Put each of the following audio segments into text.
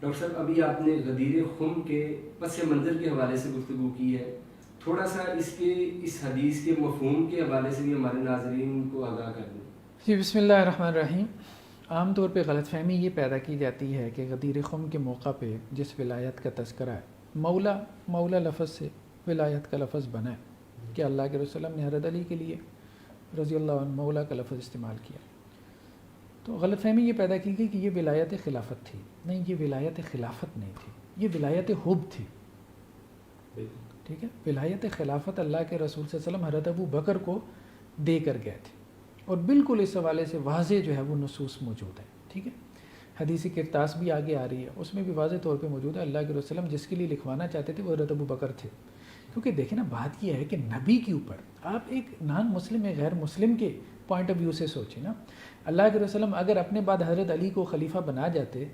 Doctor صاحب ابھی آپ نے غدیر خم کے پس منظر کے حوالے سے گفتگو کی ہے، تھوڑا سا اس حدیث کے مفہوم کے حوالے سے بھی ہمارے ناظرین کو آگاہ کر دیں۔ جی بسم اللہ الرحمن الرحیم۔ عام طور پہ غلط فہمی یہ پیدا کی جاتی ہے کہ غدیر خم کے موقع پہ جس ولایت کا تذکرہ ہے، مولا لفظ سے ولایت کا لفظ بنا ہے کہ اللہ کے رسول نے حضرت علی کے لیے رضی اللہ عنہ مولا کا لفظ استعمال کیا، تو غلط فہمی یہ پیدا کی گئی کہ یہ ولایت خلافت تھی۔ نہیں، یہ ولایت خلافت نہیں تھی، یہ ولایت حب تھی۔ ٹھیک ہے، ولایت خلافت اللہ کے رسول صلی اللہ علیہ وسلم حضرت ابو بکر کو دے کر گئے تھے، اور بالکل اس حوالے سے واضح جو ہے وہ نصوص موجود ہے۔ ٹھیک ہے، حدیث کرتاس بھی آگے آ رہی ہے، اس میں بھی واضح طور پہ موجود ہے اللہ کے رسول صلی اللہ علیہ وسلم جس کے لیے لکھوانا چاہتے تھے وہ حضرت ابو بکر تھے۔ کیونکہ دیکھیں نا، بات یہ ہے کہ نبی کے اوپر آپ ایک نان مسلم یا غیر مسلم کے پوائنٹ آف ویو سے سوچیں نا، اللہ کے رسول صلی اللہ علیہ وسلم اگر اپنے بعد حضرت علی کو خلیفہ بنا جاتے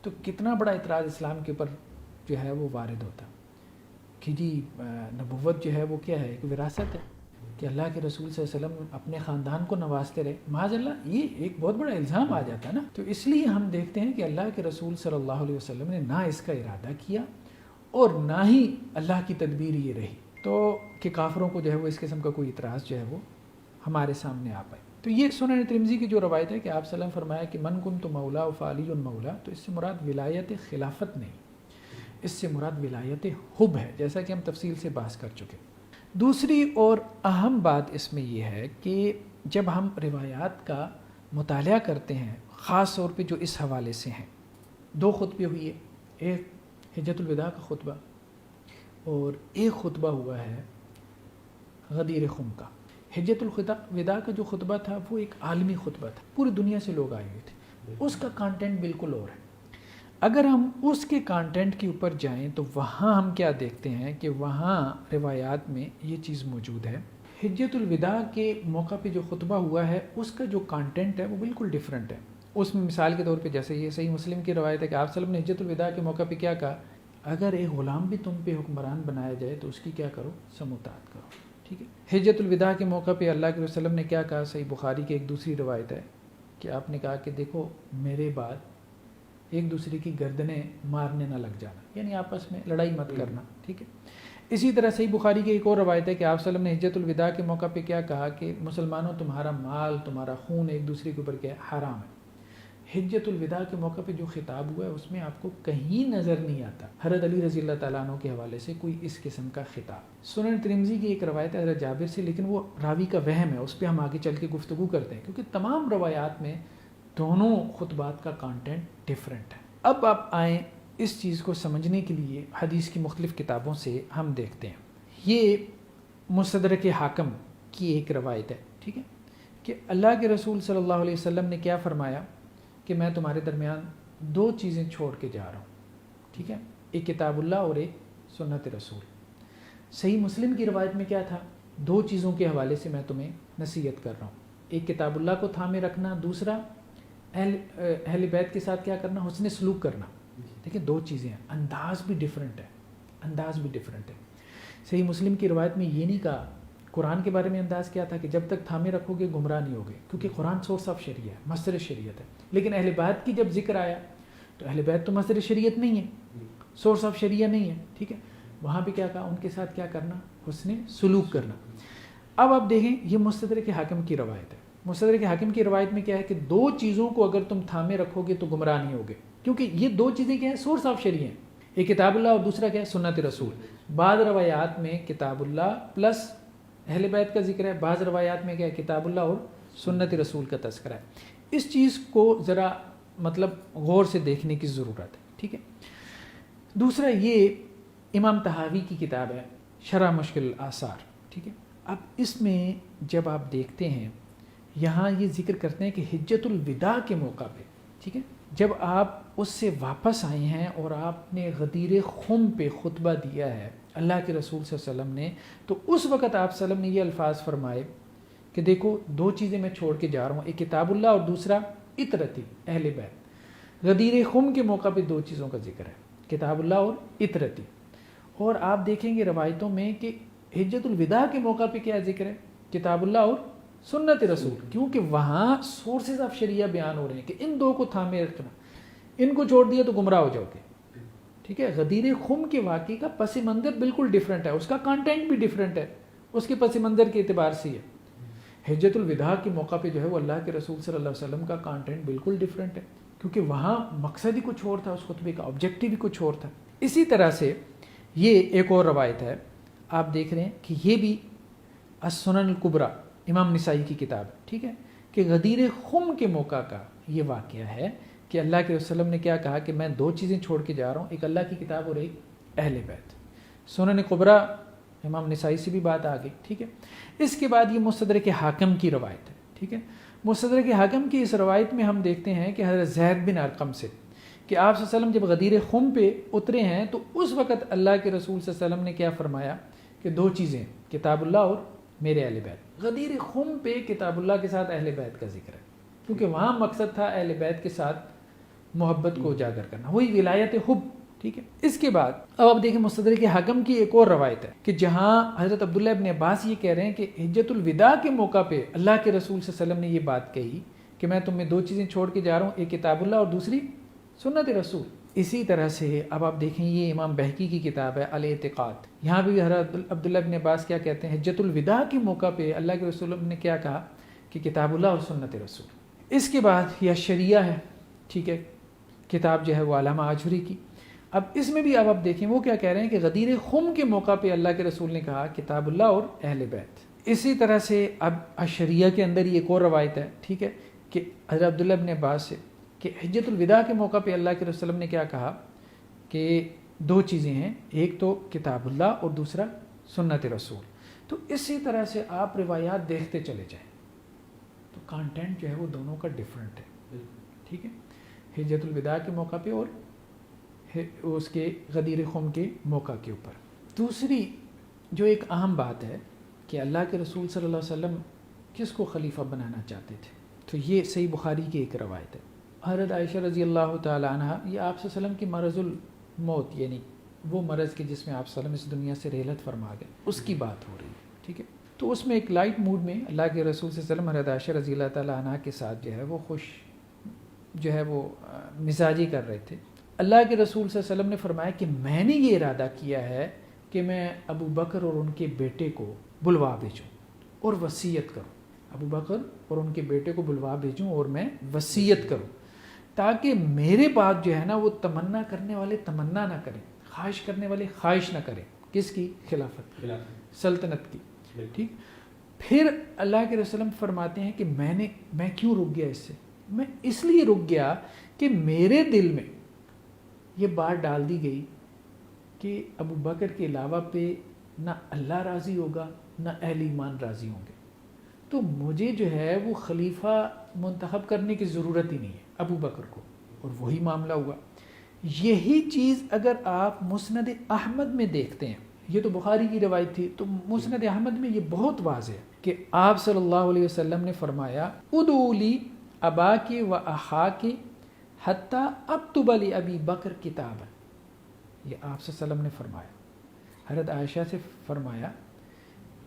تو کتنا بڑا اعتراض اسلام کے اوپر جو ہے وہ وارد ہوتا کہ جی نبوت جو ہے وہ کیا ہے، ایک وراثت ہے کہ اللہ کے رسول صلی اللہ علیہ وسلم اپنے خاندان کو نوازتے رہے۔ معاذ اللہ، یہ ایک بہت بڑا الزام آ جاتا ہے نا۔ تو اس لیے ہم دیکھتے ہیں کہ اللہ کے رسول صلی اللہ علیہ وسلم نے نہ اس کا ارادہ کیا اور نہ ہی اللہ کی تدبیر یہ رہی تو کہ کافروں کو جو ہے وہ اس قسم کا کوئی اعتراض جو ہے وہ ہمارے سامنے آ پائے۔ تو یہ سنن ترمذی کی جو روایت ہے کہ آپ صلی اللہ علیہ وسلم فرمایا کہ من کنت مولا فعلی مولا، تو اس سے مراد ولایت خلافت نہیں، اس سے مراد ولایت حب ہے، جیسا کہ ہم تفصیل سے بحث کر چکے۔ دوسری اور اہم بات اس میں یہ ہے کہ جب ہم روایات کا مطالعہ کرتے ہیں، خاص طور پہ جو اس حوالے سے ہیں، 2 خطبے ہوئے، ایک حجۃ الوداع کا خطبہ اور ایک خطبہ ہوا ہے غدیر خم کا۔ حجۃ الوداع کا جو خطبہ تھا وہ ایک عالمی خطبہ تھا، پوری دنیا سے لوگ آئے ہوئے تھے، اس کا کانٹینٹ بالکل اور ہے۔ اگر ہم اس کے کانٹینٹ کے اوپر جائیں تو وہاں ہم کیا دیکھتے ہیں کہ وہاں روایات میں یہ چیز موجود ہے۔ حجۃ الوداع کے موقع پہ جو خطبہ ہوا ہے اس کا جو کانٹینٹ ہے وہ بالکل ڈیفرنٹ ہے۔ اس میں مثال کے طور پہ جیسے یہ صحیح مسلم کی روایت ہے کہ آپ صلی اللہ علیہ وسلم نے حجۃ الوداع کے موقع پہ کیا کہا، اگر ایک غلام بھی تم پہ حکمران بنایا جائے تو اس کی کیا کرو، سموطاعت کرو۔ ٹھیک ہے، حجۃ الوداع کے موقع پہ اللہ کے وسلم نے کیا کہا، صحیح بخاری کی ایک دوسری روایت ہے کہ آپ نے کہا کہ دیکھو میرے بعد ایک دوسرے کی گردنیں مارنے نہ لگ جانا، یعنی آپس میں لڑائی مت کرنا۔ ٹھیک ہے، اسی طرح صحیح بخاری کی ایک اور روایت ہے کہ آپ صلی اللہ علیہ وسلم نے حجۃ الوداع کے موقع پہ کیا کہا کہ مسلمانوں تمہارا مال، تمہارا خون ایک دوسرے کے اوپر کیا ہے، حرام ہے۔ حجۃ الوداع کے موقع پہ جو خطاب ہوا ہے اس میں آپ کو کہیں نظر نہیں آتا حضرت علی رضی اللہ تعالیٰ عنہ کے حوالے سے کوئی اس قسم کا خطاب۔ سنن ترمذی کی ایک روایت ہے حضرت جابر سے، لیکن وہ راوی کا وہم ہے، اس پہ ہم آگے چل کے گفتگو کرتے ہیں کیونکہ تمام روایات میں دونوں خطبات کا کانٹینٹ ڈیفرنٹ ہے۔ اب آپ آئیں اس چیز کو سمجھنے کے لیے حدیث کی مختلف کتابوں سے ہم دیکھتے ہیں۔ یہ مستدرک حاکم کی ایک روایت ہے، ٹھیک ہے، کہ اللہ کے رسول صلی اللہ علیہ وسلم نے کیا فرمایا کہ میں تمہارے درمیان 2 چیزیں چھوڑ کے جا رہا ہوں، ٹھیک ہے، ایک کتاب اللہ اور ایک سنت رسول۔ صحیح مسلم کی روایت میں کیا تھا، 2 چیزوں کے حوالے سے میں تمہیں نصیحت کر رہا ہوں، ایک کتاب اللہ کو تھامے رکھنا، دوسرا اہل بیت کے ساتھ کیا کرنا، حسن سلوک کرنا۔ دیکھیں 2 چیزیں ہیں، انداز بھی ڈیفرنٹ ہے۔ صحیح مسلم کی روایت میں یہ نہیں کہا، قرآن کے بارے میں انداز کیا تھا کہ جب تک تھامے رکھو گے گمراہ نہیں ہوگے، کیونکہ قرآن سورس آف شریعہ ہے، مصدر شریعت ہے۔ لیکن اہل بیت کی جب ذکر آیا تو اہل بیت تو مصدر شریعت نہیں ہے، سورس آف شریعہ نہیں ہے، ٹھیک ہے، وہاں پہ کیا کہا، ان کے ساتھ کیا کرنا، حسن سلوک کرنا۔ اب آپ دیکھیں یہ مستدرک حاکم کی روایت ہے۔ مستدرک حاکم کی روایت میں کیا ہے کہ 2 چیزوں کو اگر تم تھامے رکھو گے تو گمراہ نہیں ہوگے، کیونکہ یہ 2 چیزیں کیا ہیں، سورس آف شریعہ ہیں، ایک کتاب اللہ اور دوسرا کیا ہے، سنت رسول۔ بعض روایات میں کتاب اللہ پلس اہل بیت کا ذکر ہے، بعض روایات میں کیا ہے، کتاب اللہ اور سنت رسول کا تذکرہ ہے۔ اس چیز کو ذرا مطلب غور سے دیکھنے کی ضرورت ہے، ٹھیک ہے۔ دوسرا یہ امام طحاوی کی کتاب ہے شرح مشکل الآثار، ٹھیک ہے۔ اب اس میں جب آپ دیکھتے ہیں یہاں یہ ذکر کرتے ہیں کہ حجۃ الوداع کے موقع پہ، ٹھیک ہے، جب آپ اس سے واپس آئے ہیں اور آپ نے غدیر خم پہ خطبہ دیا ہے اللہ کے رسول صلی اللہ علیہ وسلم نے، تو اس وقت آپ صلی اللہ علیہ وسلم نے یہ الفاظ فرمائے کہ دیکھو 2 چیزیں میں چھوڑ کے جا رہا ہوں، ایک کتاب اللہ اور دوسرا اطرتی اہل بیت۔ غدیر خم کے موقع پہ 2 چیزوں کا ذکر ہے، کتاب اللہ اور اطرتی۔ اور آپ دیکھیں گے روایتوں میں کہ حجۃ الوداع کے موقع پہ کیا ذکر ہے، کتاب اللہ اور سنت رسول، کیونکہ وہاں سورسز آف شریعہ بیان ہو رہے ہیں کہ ان 2 کو تھامے رکھنا، ان کو چھوڑ دیا تو گمراہ ہو جاؤ گے. ٹھیک ہے. غدیر خم کے واقعے کا پس منظر بالکل ڈیفرنٹ ہے, اس کا کانٹینٹ بھی ڈیفرنٹ ہے, اس کے پس منظر کے اعتبار سے ہے. حجۃ الوداع کے موقع پہ جو ہے وہ اللہ کے رسول صلی اللہ علیہ وسلم کا کانٹینٹ بالکل ڈیفرنٹ ہے, کیونکہ وہاں مقصد ہی کچھ اور تھا, اس خطبے کا آبجیکٹیو ہی کچھ اور تھا. اسی طرح سے یہ ایک اور روایت ہے, آپ دیکھ رہے ہیں کہ یہ بھی السنن الکبریٰ امام نسائی کی کتاب ہے. ٹھیک ہے, کہ غدیر خم کے موقع کا یہ واقعہ ہے کہ اللہ کے رسول وسلم نے کیا کہا کہ میں 2 چیزیں چھوڑ کے جا رہا ہوں, ایک اللہ کی کتاب اور ایک اہل بیت. سنن کبریٰ امام نسائی سے بھی بات آ گئی. ٹھیک ہے. اس کے بعد یہ مستدرک حاکم کی روایت ہے. ٹھیک ہے. مستدرک حاکم کی اس روایت میں ہم دیکھتے ہیں کہ حضرت زید بن ارقم سے کہ آپ صلی اللہ علیہ وسلم جب غدیر خم پہ اترے ہیں تو اس وقت اللہ کے رسول صلی اللہ علیہ وسلم نے کیا فرمایا کہ 2 چیزیں, کتاب اللہ اور میرے اہل بیت. غدیر خم پہ کتاب اللہ کے ساتھ اہل بیت کا ذکر ہے, کیونکہ وہاں مقصد تھا اہل بیت کے ساتھ محبت کو اجاگر کرنا, وہی ولایت حب. ٹھیک ہے. اس کے بعد اب آپ دیکھیں مستدرک حاکم کی ایک اور روایت ہے کہ جہاں حضرت عبداللہ ابن عباس یہ کہہ رہے ہیں کہ حجۃ الوداع کے موقع پہ اللہ کے رسول صلی اللہ علیہ وسلم نے یہ بات کہی کہ میں تمہیں 2 چیزیں چھوڑ کے جا رہا ہوں, ایک کتاب اللہ اور دوسری سنت رسول. اسی طرح سے اب آپ دیکھیں یہ امام بہقی کی کتاب ہے الاعتقاد, یہاں بھی حضرت عبداللہ ابن عباس کیا کہتے ہیں, حجۃ الوداع کے موقع پہ اللہ کے رسول نے کیا کہا کہ کتاب اللہ اور سنت رسول. اس کے بعد یہ شریعہ ہے. ٹھیک ہے. کتاب جو ہے وہ علامہ آجوری کی. اب اس میں بھی اب آپ دیکھیں وہ کیا کہہ رہے ہیں کہ غدیر خم کے موقع پہ اللہ کے رسول نے کہا کتاب اللہ اور اہل بیت. اسی طرح سے اب اشریعہ کے اندر یہ ایک اور روایت ہے. ٹھیک ہے, کہ حضرت عبداللہ ابن عباس سے کہ حجۃ الوداع کے موقع پہ اللہ کے رسول نے کیا کہا کہ 2 چیزیں ہیں, ایک تو کتاب اللہ اور دوسرا سنت رسول. تو اسی طرح سے آپ روایات دیکھتے چلے جائیں تو کانٹینٹ جو ہے وہ دونوں کا ڈیفرنٹ ہے. ٹھیک ہے. حجۃ الوداع کے موقع پہ اور اس کے غدیر خم کے موقع کے اوپر. دوسری جو ایک اہم بات ہے کہ اللہ کے رسول صلی اللہ علیہ وسلم کس کو خلیفہ بنانا چاہتے تھے, تو یہ صحیح بخاری کی ایک روایت ہے. حضرت عائشہ رضی اللہ تعالی عنہ, یہ آپ صلی اللہ علیہ وسلم کی مرض الموت, یعنی وہ مرض کے جس میں آپ صلی اللہ علیہ وسلم اس دنیا سے رحلت فرما گئے, اس کی بات ہو رہی ہے. ٹھیک ہے. تو اس میں ایک لائٹ موڈ میں اللہ کے رسول صلی اللہ علیہ وسلم حضرت عائشہ رضی اللہ تعالی عنہ کے ساتھ جو ہے وہ خوش جو ہے وہ مزاجی کر رہے تھے. اللہ کے رسول صلی اللہ علیہ وسلم نے فرمایا کہ میں نے یہ ارادہ کیا ہے کہ میں ابو بکر اور ان کے بیٹے کو بلوا بھیجوں اور وصیت کروں. ابو بکر اور ان کے بیٹے کو بلوا بھیجوں اور میں وصیت کروں, تاکہ میرے بعد جو ہے نا وہ تمنا کرنے والے تمنا نہ کریں, خواہش کرنے والے خواہش نہ کریں. کس کی؟ خلافت, سلطنت کی. ٹھیک. پھر اللہ کے رسول فرماتے ہیں کہ میں کیوں رک گیا اس سے؟ میں اس لیے رک گیا کہ میرے دل میں یہ بات ڈال دی گئی کہ ابو بکر کے علاوہ پہ نہ اللہ راضی ہوگا نہ اہل ایمان راضی ہوں گے, تو مجھے جو ہے وہ خلیفہ منتخب کرنے کی ضرورت ہی نہیں ہے ابو بکر کو. اور وہی معاملہ ہوا. یہی چیز اگر آپ مسند احمد میں دیکھتے ہیں, یہ تو بخاری کی روایت تھی, تو مسند احمد میں یہ بہت واضح ہے کہ آپ صلی اللہ علیہ وسلم نے فرمایا ادعوا لی اباک و اخاک حتیٰ اکتب لابی بکر کتابا. یہ آپ صلی اللہ علیہ وسلم نے فرمایا. حضرت عائشہ سے فرمایا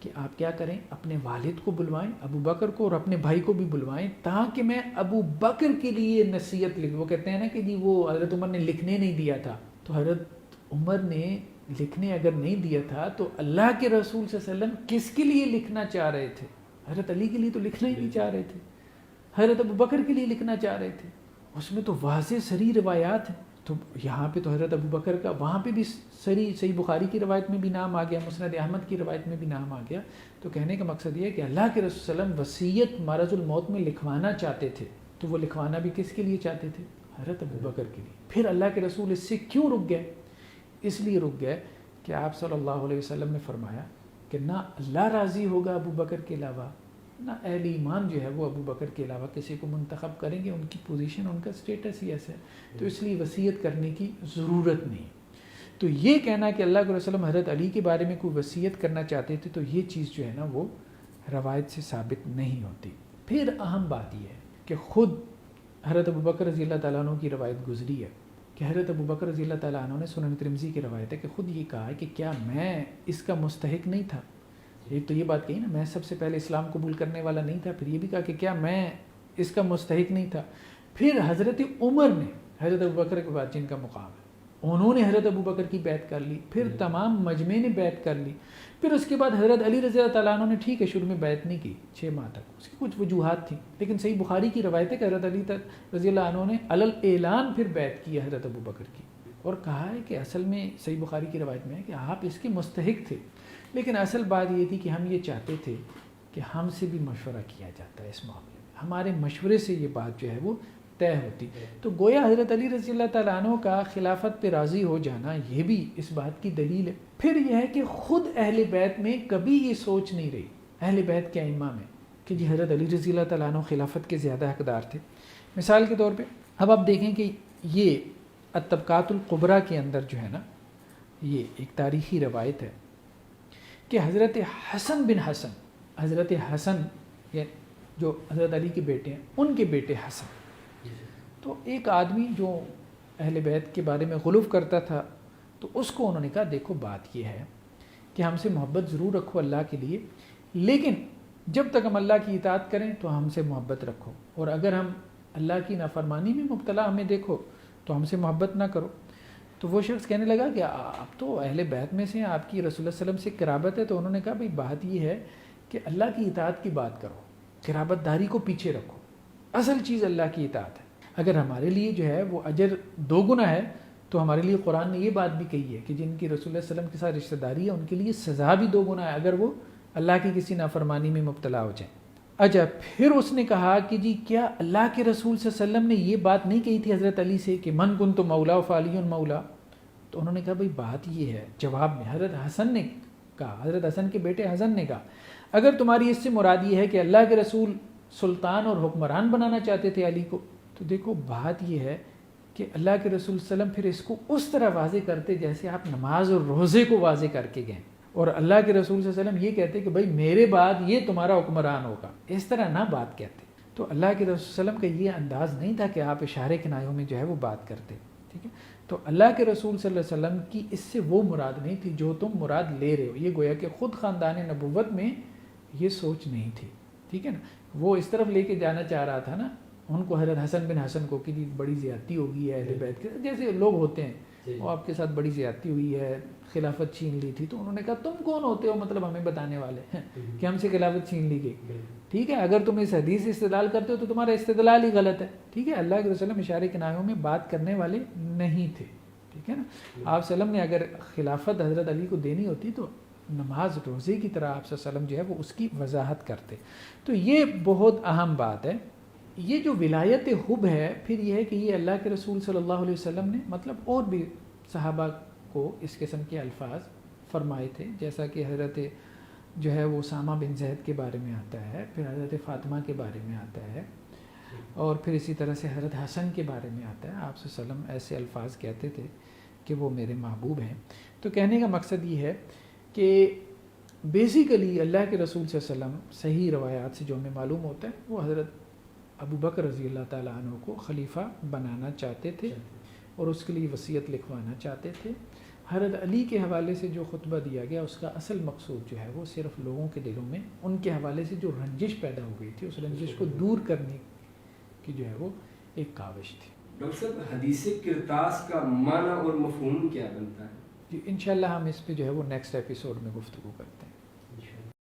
کہ آپ کیا کریں, اپنے والد کو بلوائیں ابو بکر کو, اور اپنے بھائی کو بھی بلوائیں, تاکہ میں ابو بکر کے لیے نصیحت لکھ. وہ کہتے ہیں نا کہ جی وہ حضرت عمر نے لکھنے نہیں دیا تھا, تو حضرت عمر نے لکھنے اگر نہیں دیا تھا تو اللہ کے رسول صلی اللہ علیہ وسلم کس کے لیے لکھنا چاہ رہے تھے؟ حضرت علی کے لیے تو لکھنا ہی نہیں چاہ رہے تھے, حضرت ابو بکر کے لیے لکھنا چاہ رہے تھے. اس میں تو واضح صریح روایات ہیں. تو یہاں پہ تو حضرت ابو بکر کا, وہاں پہ بھی صحیح بخاری کی روایت میں بھی نام آ گیا, مسند احمد کی روایت میں بھی نام آ گیا. تو کہنے کا مقصد یہ ہے کہ اللہ کے رسول صلی اللہ علیہ وسلم وصیت مرض الموت میں لکھوانا چاہتے تھے, تو وہ لکھوانا بھی کس کے لیے چاہتے تھے؟ حضرت ابو بکر کے لیے. پھر اللہ کے رسول اس سے کیوں رک گئے؟ اس لیے رک گئے کہ آپ صلی اللہ علیہ وسلم نے فرمایا کہ نہ اللہ راضی ہوگا ابو بکر کے علاوہ, نہ اہل ایمان جو ہے وہ ابو بکر کے علاوہ کسی کو منتخب کریں گے. ان کی پوزیشن, ان کا سٹیٹس ہی ایسا ہے, تو اس لیے وصیت کرنے کی ضرورت نہیں. تو یہ کہنا کہ اللہ کے رسول حضرت علی کے بارے میں کوئی وصیت کرنا چاہتے تھے, تو یہ چیز جو ہے نا وہ روایت سے ثابت نہیں ہوتی. پھر اہم بات یہ ہے کہ خود حضرت ابو بکر رضی اللہ تعالیٰ عنہ کی روایت گزری ہے کہ حضرت ابو بکر رضی اللہ تعالیٰ عنہ نے سنن ترمذی کی روایت ہے کہ خود یہ کہا ہے کہ کیا میں اس کا مستحق نہیں تھا. ایک تو یہ بات کہی نا, میں سب سے پہلے اسلام قبول کرنے والا نہیں تھا, پھر یہ بھی کہا کہ کیا میں اس کا مستحق نہیں تھا. پھر حضرت عمر نے حضرت ابوبکر کے بعد جن کا مقام ہے، انہوں نے حضرت ابوبکر کی بیعت کر لی، پھر تمام مجمع نے بیعت کر لی، پھر اس کے بعد حضرت علی رضی اللہ تعالیٰ عنہ نے ٹھیک ہے شروع میں بیعت نہیں کی 6 ماہ تک، اس کی کچھ وجوہات تھیں، لیکن صحیح بخاری کی روایت ہے کہ حضرت علی رضی اللہ عنہ نے علل اعلان پھر بیعت کی حضرت ابوبکر کی، اور کہا ہے کہ اصل میں صحیح بخاری کی روایت میں ہے کہ آپ اس کے مستحق تھے، لیکن اصل بات یہ تھی کہ ہم یہ چاہتے تھے کہ ہم سے بھی مشورہ کیا جاتا ہے اس معاملے میں، ہمارے مشورے سے یہ بات جو ہے وہ طے ہوتی، تو گویا حضرت علی رضی اللہ تعالیٰ عنہ کا خلافت پہ راضی ہو جانا یہ بھی اس بات کی دلیل ہے۔ پھر یہ ہے کہ خود اہل بیت میں کبھی یہ سوچ نہیں رہی، اہل بیت کے ائمہ میں، کہ جی حضرت علی رضی اللہ تعالیٰ عنہ خلافت کے زیادہ حقدار تھے۔ مثال کے طور پہ اب آپ دیکھیں کہ یہ الطبقات القبریٰ کے اندر جو ہے نا، یہ ایک تاریخی روایت ہے کہ حضرت حسن بن حسن، حضرت حسن جو حضرت علی کے بیٹے ہیں، ان کے بیٹے حسن، تو ایک آدمی جو اہل بیت کے بارے میں غلو کرتا تھا، تو اس کو انہوں نے کہا دیکھو بات یہ ہے کہ ہم سے محبت ضرور رکھو اللہ کے لیے، لیکن جب تک ہم اللہ کی اطاعت کریں تو ہم سے محبت رکھو، اور اگر ہم اللہ کی نافرمانی میں مبتلا ہمیں دیکھو تو ہم سے محبت نہ کرو۔ تو وہ شخص کہنے لگا کہ آپ تو اہل بیت میں سے ہیں، آپ کی رسول اللہ علیہ وسلم سے قرابت ہے، تو انہوں نے کہا بھئی بات یہ ہے کہ اللہ کی اطاعت کی بات کرو، قرابت داری کو پیچھے رکھو، اصل چیز اللہ کی اطاعت ہے۔ اگر ہمارے لیے جو ہے وہ اجر 2 گنا ہے تو ہمارے لیے قرآن نے یہ بات بھی کہی ہے کہ جن کی رسول اللہ علیہ وسلم کے ساتھ رشتہ داری ہے ان کے لیے سزا بھی 2 گنا ہے اگر وہ اللہ کی کسی نافرمانی میں مبتلا ہو جائیں۔ اچھا، پھر اس نے کہا کہ جی کیا اللہ کے رسول صلی اللہ علیہ وسلم نے یہ بات نہیں کہی تھی حضرت علی سے کہ من کنت مولا فعلی مولا؟ تو انہوں نے کہا بھئی بات یہ ہے، جواب میں حضرت حسن نے کہا، حضرت حسن کے بیٹے حسن نے کہا اگر تمہاری اس سے مراد یہ ہے کہ اللہ کے رسول سلطان اور حکمران بنانا چاہتے تھے علی کو، تو دیکھو بات یہ ہے کہ اللہ کے رسول صلی اللہ علیہ وسلم پھر اس کو اس طرح واضح کرتے جیسے آپ نماز اور روزے کو واضح کر کے گئے، اور اللہ کے رسول صلی اللہ علیہ وسلم یہ کہتے کہ بھائی میرے بعد یہ تمہارا حکمران ہوگا، اس طرح نہ بات کہتے۔ تو اللہ کے رسول صلی اللہ علیہ وسلم کا یہ انداز نہیں تھا کہ آپ اشارے کنایوں میں جو ہے وہ بات کرتے، ٹھیک ہے۔ تو اللہ کے رسول صلی اللہ علیہ وسلم کی اس سے وہ مراد نہیں تھی جو تم مراد لے رہے ہو، یہ گویا کہ خود خاندان نبوت میں یہ سوچ نہیں تھی، ٹھیک ہے نا۔ وہ اس طرف لے کے جانا چاہ رہا تھا نا ان کو، حضرت حسن بن حسن کو، کہ جی بڑی زیادتی ہوگی ہے اہل بیت کے، جیسے لوگ ہوتے ہیں وہ آپ کے ساتھ بڑی زیادتی ہوئی ہے، خلافت چھین لی تھی، تو انہوں نے کہا تم کون ہوتے ہو مطلب ہمیں بتانے والے ہیں کہ ہم سے خلافت چھین لی گئی، ٹھیک ہے۔ اگر تم اس حدیث سے استدلال کرتے ہو تو تمہارا استدلال ہی غلط ہے، ٹھیک ہے۔ اللہ کے رسول اشارے کنایوں میں بات کرنے والے نہیں تھے، ٹھیک ہے نا۔ آپ صلی اللہ علیہ وسلم نے اگر خلافت حضرت علی کو دینی ہوتی تو نماز روزے کی طرح آپ صلی اللہ علیہ وسلم جو ہے وہ اس کی وضاحت کرتے۔ تو یہ بہت اہم بات ہے۔ یہ جو ولایت حب ہے، پھر یہ ہے کہ یہ اللہ کے رسول صلی اللہ علیہ وسلم نے مطلب اور بھی صحابہ کو اس قسم کے الفاظ فرمائے تھے، جیسا کہ حضرت جو ہے وہ اسامہ بن زید کے بارے میں آتا ہے، پھر حضرت فاطمہ کے بارے میں آتا ہے، اور پھر اسی طرح سے حضرت حسن کے بارے میں آتا ہے۔ آپ صلی اللہ علیہ وسلم ایسے الفاظ کہتے تھے کہ وہ میرے محبوب ہیں۔ تو کہنے کا مقصد یہ ہے کہ بیسیکلی اللہ کے رسول صلی اللہ علیہ وسلم صحیح روایات سے جو ہمیں معلوم ہوتا ہے وہ حضرت ابو بکر رضی اللہ تعالیٰ عنہ کو خلیفہ بنانا چاہتے تھے اور اس کے لیے وصیت لکھوانا چاہتے تھے۔ حضرت علی کے حوالے سے جو خطبہ دیا گیا اس کا اصل مقصود جو ہے وہ صرف لوگوں کے دلوں میں ان کے حوالے سے جو رنجش پیدا ہو گئی تھی اس رنجش کو دور کرنے کی جو ہے وہ ایک کاوش تھی۔ ڈاکٹر صاحب، حدیث کرتاس کا معنی اور مفہوم کیا بنتا ہے؟ انشاءاللہ ہم اس پہ جو ہے وہ نیکسٹ ایپیسوڈ میں گفتگو کرتے ہیں۔